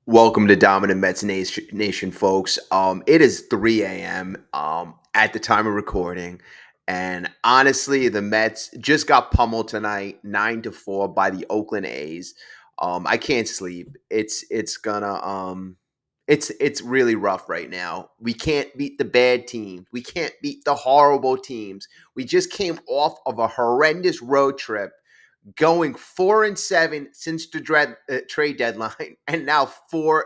Welcome to Dominant Mets Nation, folks. It is 3 a.m. At the time of recording, and honestly, the Mets just got pummeled tonight, 9-4 by the Oakland A's. I can't sleep. It's really rough right now. We can't beat the bad teams. We can't beat the horrible teams. We just came off of a horrendous road trip going 4-7 since the trade deadline, and now 4-8.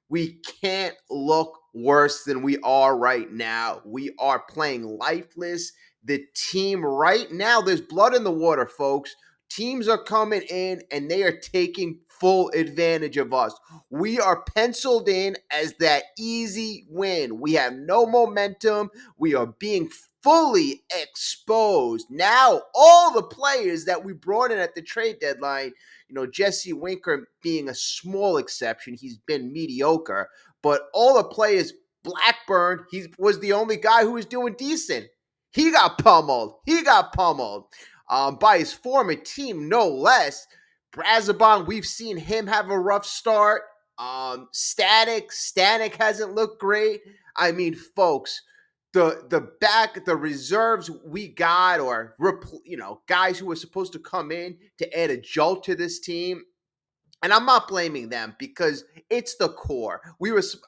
We can't look worse than we are right now. We are playing lifeless. The team right now, there's blood in the water, folks. Teams are coming in and they are taking full advantage of us. We are penciled in as that easy win. We have no momentum. We are being fully exposed. Now, all the players that we brought in at the trade deadline, Jesse Winker being a small exception, he's been mediocre, but all the players, Blackburn, he was the only guy who was doing decent. He got pummeled. By his former team, no less. Brazabon, we've seen him have a rough start. Static hasn't looked great. I mean, folks, the reserves we got, or guys who were supposed to come in to add a jolt to this team. And I'm not blaming them because it's the core.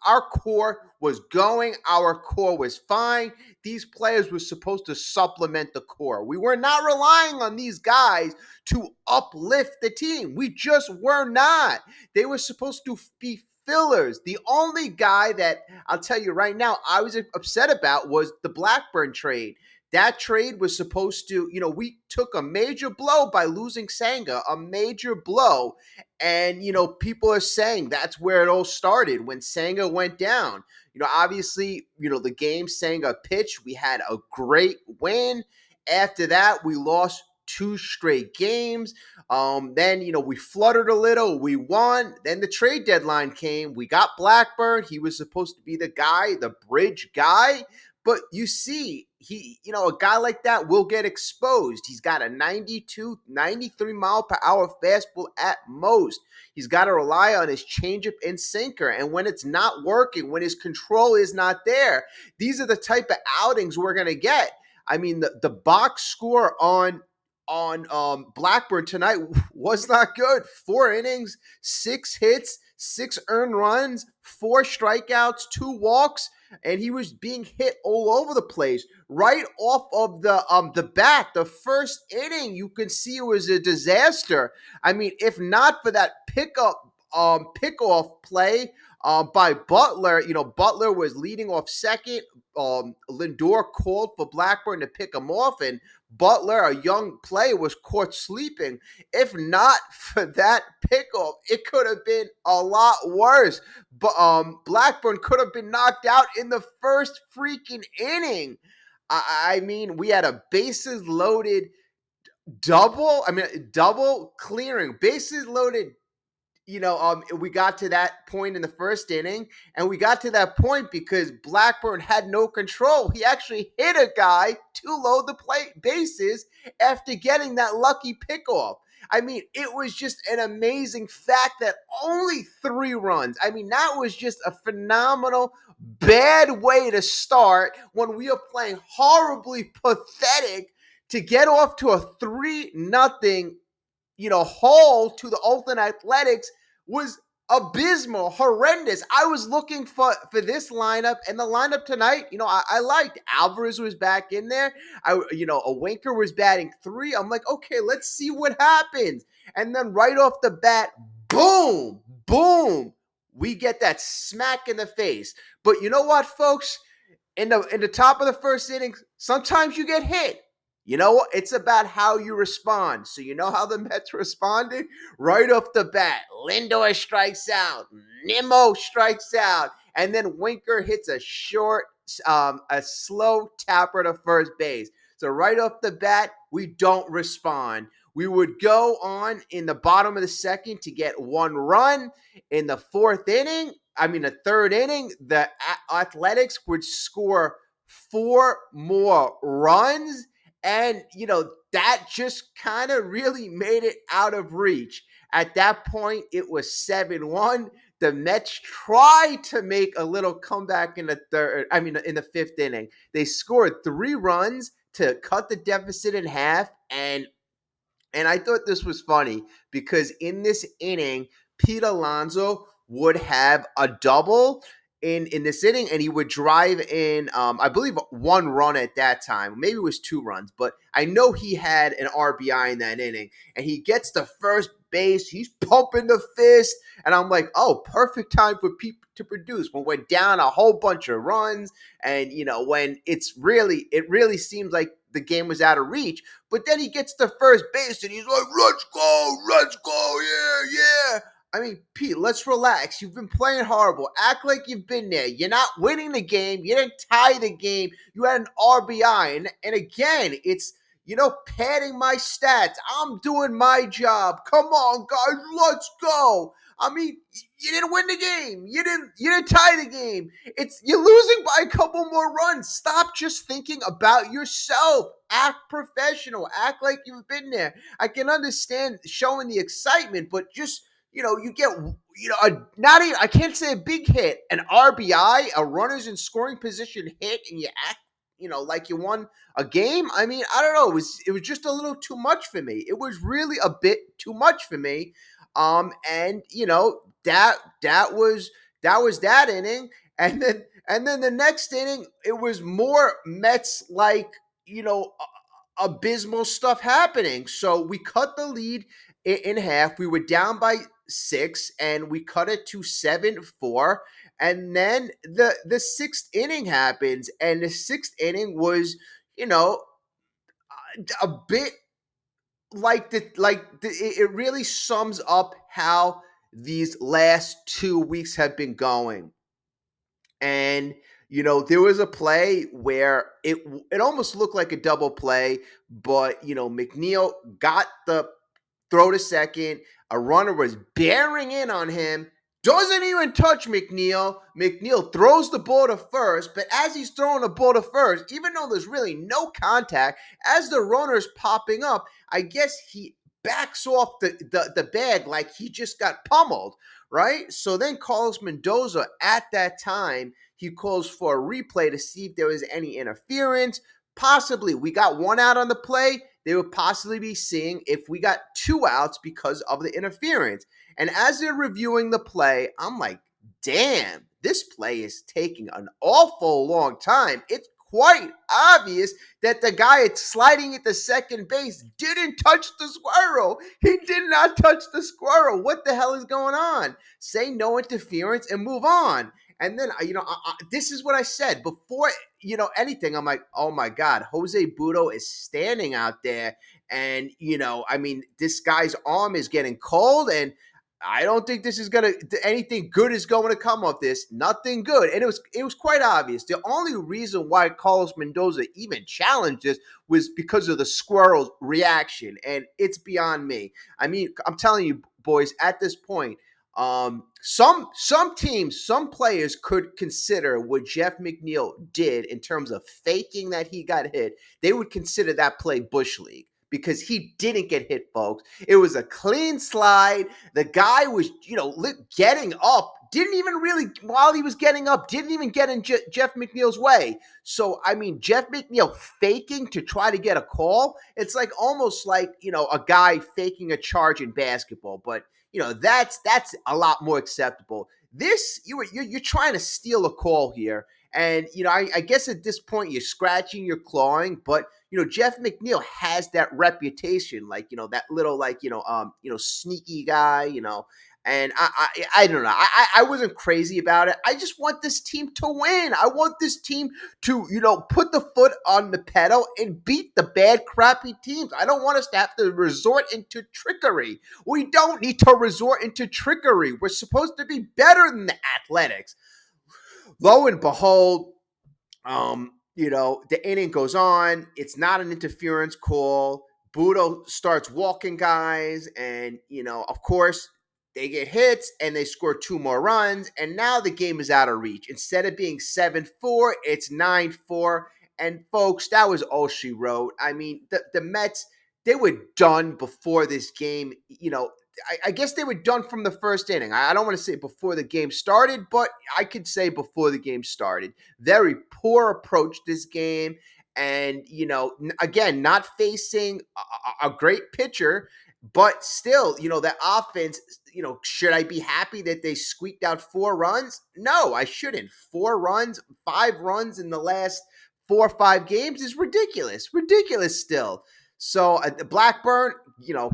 Our core was going, our core was fine. These players were supposed to supplement the core. We were not relying on these guys to uplift the team. We just were not. They were supposed to be fillers. The only guy that I'll tell you right now I was upset about was the Blackburn trade. That trade was supposed to, we took a major blow by losing Senga, a major blow. And, people are saying that's where it all started when Senga went down. Obviously, the game Senga pitched, we had a great win. After that, we lost 2 straight games. Then, we fluttered a little. We won. Then the trade deadline came. We got Blackburn. He was supposed to be the guy, the bridge guy. But you see, a guy like that will get exposed. He's got a 92, 93 mile per hour fastball at most. He's got to rely on his changeup and sinker. And when it's not working, when his control is not there, these are the type of outings we're going to get. I mean, the box score on Blackburn tonight was not good. 4 innings, 6 hits, 6 earned runs, 4 strikeouts, 2 walks, and he was being hit all over the place. Right off of the bat, the first inning, you can see it was a disaster. I mean, if not for that pickoff play by Butler, Butler was leading off second. Lindor called for Blackburn to pick him off, and Butler, a young player, was caught sleeping. If not for that pickoff, it could have been a lot worse. But Blackburn could have been knocked out in the first freaking inning. I mean, we had a bases loaded double clearing, bases loaded. We got to that point in the first inning, and we got to that point because Blackburn had no control. He actually hit a guy to load the bases after getting that lucky pickoff. I mean, it was just an amazing fact that only 3 runs. I mean, that was just a phenomenal, bad way to start when we are playing horribly pathetic to get off to a 3-0 haul to the Oakland Athletics was abysmal, horrendous. I was looking for this lineup, and the lineup tonight, I liked. Alvarez was back in there. A Winker was batting 3. I'm like, okay, let's see what happens. And then right off the bat, boom, we get that smack in the face. But you know what, folks? In the top of the first inning, sometimes you get hit. You know what? It's about how you respond. So you know how the Mets responded? Right off the bat, Lindor strikes out, Nimmo strikes out, and then Winker hits a slow tapper to first base. So right off the bat, we don't respond. We would go on in the bottom of the second to get 1 run. In the third inning, the Athletics would score 4 more runs. And, that just kind of really made it out of reach. At that point, it was 7-1. The Mets tried to make a little comeback in the fifth inning. They scored 3 runs to cut the deficit in half, and I thought this was funny because in this inning, Pete Alonso would have a double in this inning, and he would drive in, I believe, 1 run at that time. Maybe it was 2 runs, but I know he had an RBI in that inning, and he gets to first base. He's pumping the fist, and I'm like, oh, perfect time for Pete to produce when we're down a whole bunch of runs, and when it really seems like the game was out of reach. But then he gets to first base and he's like, let's go, yeah, yeah. I mean, Pete, let's relax. You've been playing horrible. Act like you've been there. You're not winning the game. You didn't tie the game. You had an RBI. And again, it's, padding my stats. I'm doing my job. Come on, guys, let's go. I mean, you didn't win the game. You didn't tie the game. You're losing by a couple more runs. Stop just thinking about yourself. Act professional. Act like you've been there. I can understand showing the excitement, but just you get not even, I can't say a big hit, an RBI, a runners in scoring position hit, and you act like you won a game. I mean, I don't know. It was just a little too much for me. It was really a bit too much for me. And that was that inning, and then the next inning, it was more Mets like abysmal stuff happening. So we cut the lead in half. We were down by 6, and we cut it to 7-4. And then the sixth inning happens, and the sixth inning was, a bit it really sums up how these last 2 weeks have been going. And there was a play where it almost looked like a double play, but McNeil got the throw to second. A runner was bearing in on him, doesn't even touch McNeil. McNeil throws the ball to first, but as he's throwing the ball to first, even though there's really no contact, as the runner's popping up, I guess he backs off the bag like he just got pummeled, right? So then Carlos Mendoza, at that time, he calls for a replay to see if there was any interference. Possibly, we got 1 out on the play. They would possibly be seeing if we got 2 outs because of the interference. And as they're reviewing the play, I'm like, damn, this play is taking an awful long time. It's quite obvious that the guy sliding at the second base didn't touch the squirrel. He did not touch the squirrel. What the hell is going on? Say no interference and move on. And then, this is what I said before, anything. I'm like, oh my God, Jose Budo is standing out there. And, I mean, this guy's arm is getting cold, and I don't think this is anything good is going to come of this. Nothing good. And it was quite obvious. The only reason why Carlos Mendoza even challenged this was because of the squirrel's reaction. And it's beyond me. I mean, I'm telling you, boys, at this point, some teams, some players could consider what Jeff McNeil did in terms of faking that he got hit. They would consider that play Bush League, because he didn't get hit, folks. It was a clean slide. The guy was, getting up. Didn't even really, while he was getting up, didn't even get in Jeff McNeil's way. So, I mean, Jeff McNeil faking to try to get a call, it's like almost like, a guy faking a charge in basketball. But, that's a lot more acceptable. This, you're trying to steal a call here. And, I guess at this point you're scratching, you're clawing, but, Jeff McNeil has that reputation, like, that little, like, sneaky guy, and I don't know. I wasn't crazy about it. I just want this team to win. I want this team to, put the foot on the pedal and beat the bad, crappy teams. I don't want us to have to resort into trickery. We don't need to resort into trickery. We're supposed to be better than the Athletics. Lo and behold, the inning goes on. It's not an interference call. Budo starts walking guys, and, of course, they get hits and they score 2 more runs, and now the game is out of reach. Instead of being 7-4, it's 9-4. And, folks, that was all she wrote. I mean, the Mets, they were done before this game. I guess they were done from the first inning. I don't want to say before the game started, but I could say before the game started. Very poor approach this game. And, again, not facing a great pitcher, but still, that offense, should I be happy that they squeaked out 4 runs? No, I shouldn't. 4 runs, 5 runs in the last 4 or 5 games is ridiculous. Ridiculous still. So Blackburn,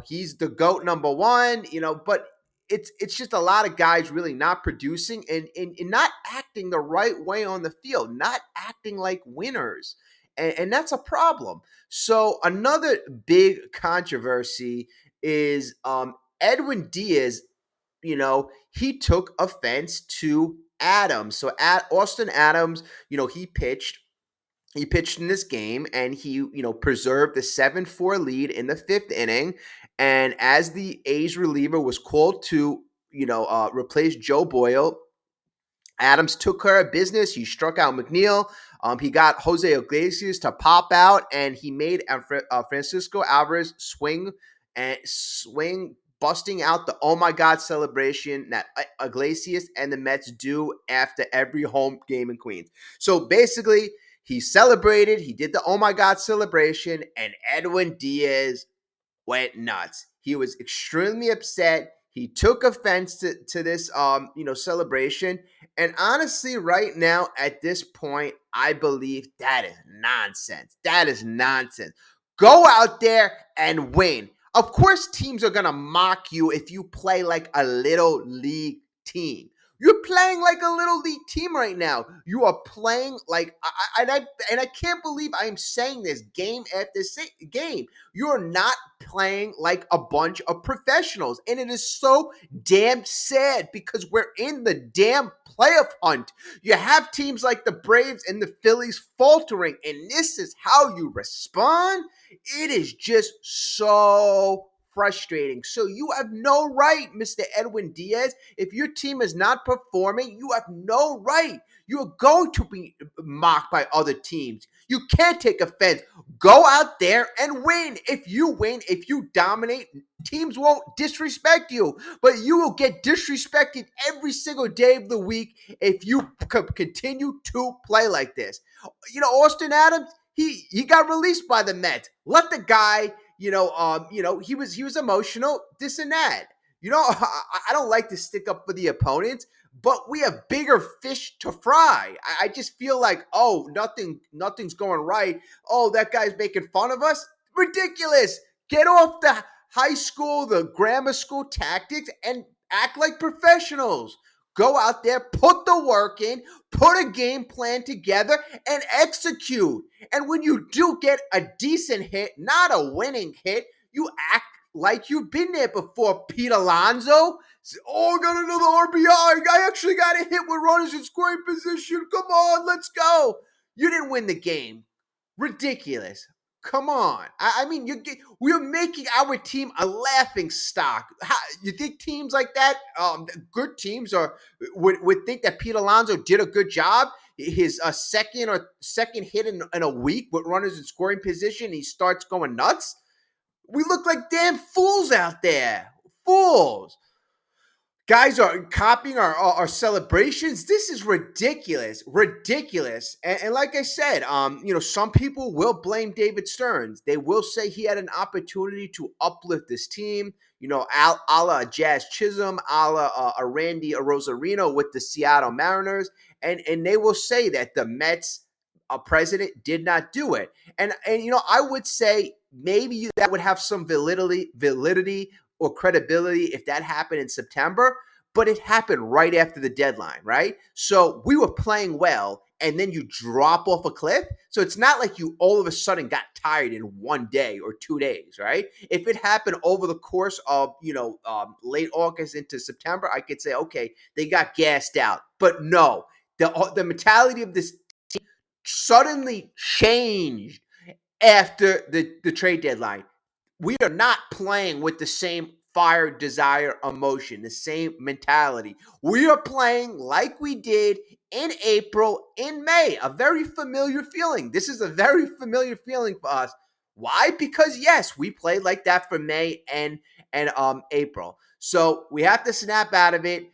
he's the GOAT number one, but it's just a lot of guys really not producing and not acting the right way on the field, not acting like winners. And that's a problem. So another big controversy is Edwin Diaz, he took offense to Adams. So at Austin Adams, he pitched in this game and he, preserved the 7-4 lead in the fifth inning. And as the A's reliever was called to, replace Joe Boyle, Adams took care of business. He struck out McNeil. He got Jose Iglesias to pop out, and he made Francisco Alvarez swing, busting out the "Oh my God" celebration that Iglesias and the Mets do after every home game in Queens. So basically, he celebrated. He did the "Oh my God" celebration, and Edwin Diaz went nuts. He was extremely upset. He took offense to this celebration. And honestly, right now at this point, I believe that is nonsense. That is nonsense. Go out there and win. Of course, teams are gonna mock you if you play like a little league team. You're playing like a little league team right now. You are playing like, and I can't believe I am saying this game after game. You're not playing like a bunch of professionals. And it is so damn sad because we're in the damn playoff hunt. You have teams like the Braves and the Phillies faltering, and this is how you respond? It is just so frustrating. So you have no right, Mr. Edwin Diaz. If your team is not performing, you have no right. You are going to be mocked by other teams. You can't take offense. Go out there and win. If you win, if you dominate, teams won't disrespect you. But you will get disrespected every single day of the week if you continue to play like this. Austin Adams, he got released by the Mets. Let the guy, he was emotional, this and that. I don't like to stick up for the opponents, but we have bigger fish to fry. I just feel like, nothing's going right. Oh, that guy's making fun of us. Ridiculous. Get off the high school, the grammar school tactics, and act like professionals. Go out there, put the work in, put a game plan together, and execute. And when you do get a decent hit, not a winning hit, you act like you've been there before. Pete Alonso, I got another RBI. I actually got a hit with runners in scoring position. Come on, let's go. You didn't win the game. Ridiculous. Come on. I mean, we're making our team a laughing stock. You think teams like that, good teams, would think that Pete Alonso did a good job? His second hit in a week with runners in scoring position, he starts going nuts. We look like damn fools out there. Fools. Guys are copying our celebrations. This is ridiculous, ridiculous. And like I said, some people will blame David Stearns. They will say he had an opportunity to uplift this team. A la Jazz Chisholm, a la a Randy Rosarino with the Seattle Mariners, and they will say that the Mets president did not do it. And I would say maybe that would have some validity or credibility if that happened in September, but it happened right after the deadline, right? So we were playing well, and then you drop off a cliff. So it's not like you all of a sudden got tired in one day or 2 days, right? If it happened over the course of, late August into September, I could say, okay, they got gassed out. But no, the mentality of this team suddenly changed after the trade deadline. We are not playing with the same fire, desire, emotion, the same mentality. We are playing like we did in April, in May. A very familiar feeling. This is a very familiar feeling for us. Why? Because yes, we played like that for May and April. So we have to snap out of it.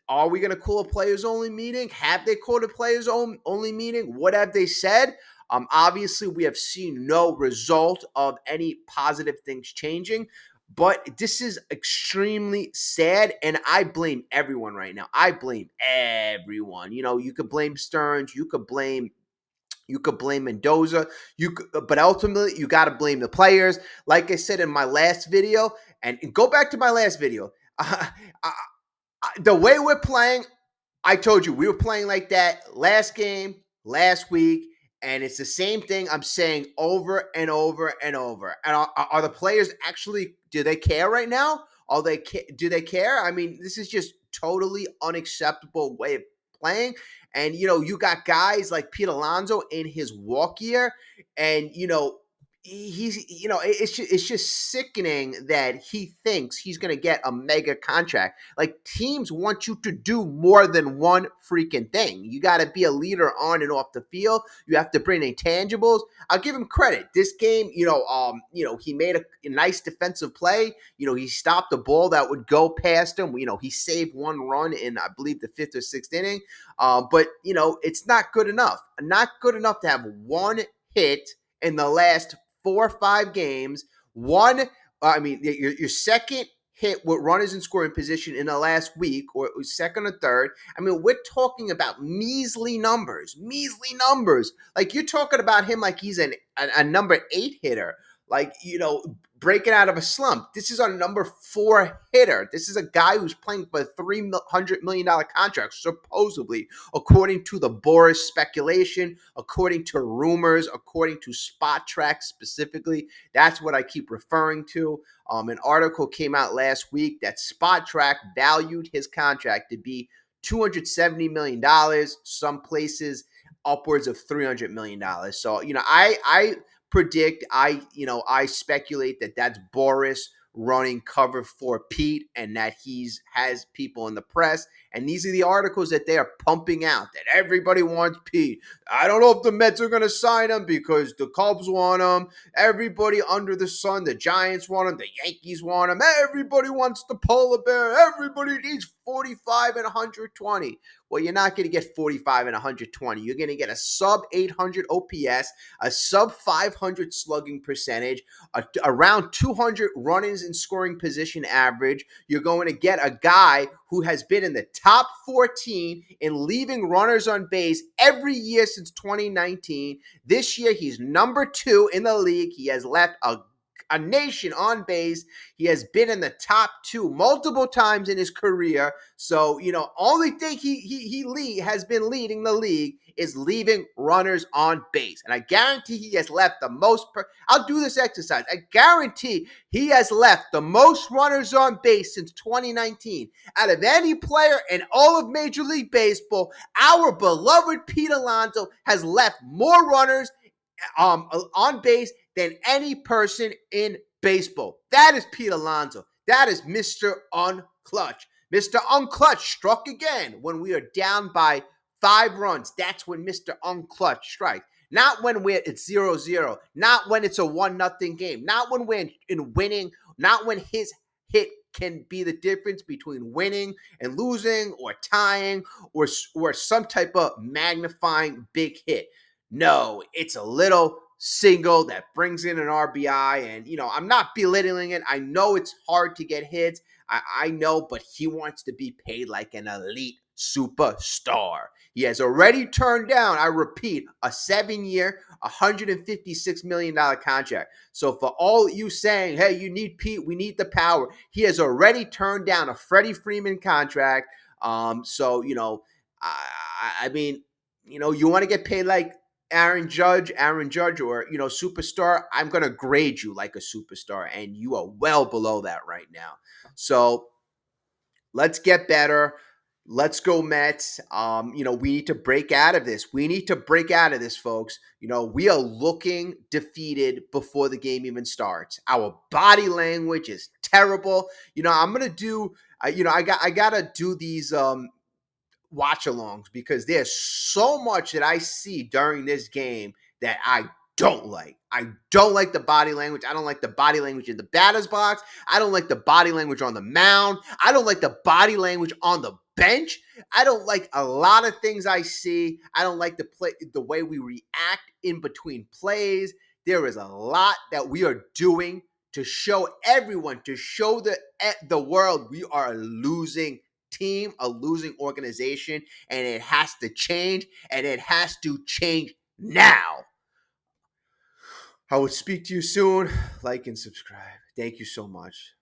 Are we going to call a players only meeting? Have they called a players only meeting? What have they said? Obviously, we have seen no result of any positive things changing. But this is extremely sad, and I blame everyone right now. I blame everyone. You could blame Stearns, you could blame Mendoza, but ultimately you got to blame the players. Like I said in my last video, and go back to my last video. The way we're playing, I told you we were playing like that last game, last week, and it's the same thing I'm saying over and over and over. And are the players actually? Do they care right now? Do they care? I mean, this is just totally unacceptable way of playing. And you got guys like Pete Alonso in his walk year, and he's it's just sickening that he thinks he's going to get a mega contract. Like, teams want you to do more than one freaking thing. You got to be a leader on and off the field. You have to bring intangibles. I'll give him credit. This game, he made a nice defensive play. He stopped the ball that would go past him. He saved one run in, I believe, the fifth or sixth inning. But it's not good enough. Not good enough to have one hit in the last 4 or 5 games. Your second hit with runners in scoring position in the last week, or second or third. I mean, we're talking about measly numbers. Measly numbers. Like, you're talking about him like he's a number 8 hitter. Like, breaking out of a slump. This is our number 4 hitter. This is a guy who's playing for a $300 million contract, supposedly, according to the Boris speculation, according to rumors, according to Spot Track specifically. That's what I keep referring to. An article came out last week that Spot Track valued his contract to be $270 million. Some places upwards of $300 million. So, I predict, I speculate that that's Boris running cover for Pete, and that has people in the press. And these are the articles that they are pumping out, that everybody wants Pete. I don't know if the Mets are going to sign him because the Cubs want him. Everybody under the sun, the Giants want him. The Yankees want him. Everybody wants the polar bear. Everybody needs 45 and 120. Well, you're not going to get 45 and 120. You're going to get a sub 800 OPS, a sub 500 slugging percentage, around 200 runnings in scoring position average. You're going to get a guy who has been in the top 14 in leaving runners on base every year since 2019. This year, he's number 2 in the league. He has left a nation on base. He has been in the top 2 multiple times in his career. So, only thing he has been leading the league is leaving runners on base. And I guarantee he has left the most. I'll do this exercise. I guarantee he has left the most runners on base since 2019. Out of any player in all of Major League Baseball, our beloved Pete Alonso has left more runners on base than any person in baseball. That is Pete Alonso. That is Mr. Unclutch. Mr. Unclutch struck again when we are down by 5 runs. That's when Mr. Unclutch strikes. Not when it's 0-0. Not when it's a 1-0 game. Not when we're in winning. Not when his hit can be the difference between winning and losing, or tying, or some type of magnifying big hit. No, it's a little single that brings in an RBI. And, I'm not belittling it. I know it's hard to get hits. I know, but he wants to be paid like an elite superstar. He has already turned down, I repeat, a 7-year, $156 million contract. So for all you saying, hey, you need Pete, we need the power, he has already turned down a Freddie Freeman contract. So, I mean, you want to get paid like Aaron Judge, or, superstar, I'm going to grade you like a superstar, and you are well below that right now. So let's get better. Let's go Mets. We need to break out of this. We need to break out of this, folks. We are looking defeated before the game even starts. Our body language is terrible. I'm going to do, I got to do these watch alongs, because there's so much that I see during this game that I don't like. I don't like the body language. I don't like the body language in the batter's box. I don't like the body language on the mound. I don't like the body language on the bench. I don't like a lot of things I see. I don't like the way we react in between plays. There is a lot that we are doing to show everyone, to show the world we are a losing team, a losing organization, and it has to change, and it has to change now. I will speak to you soon. Like and subscribe. Thank you so much.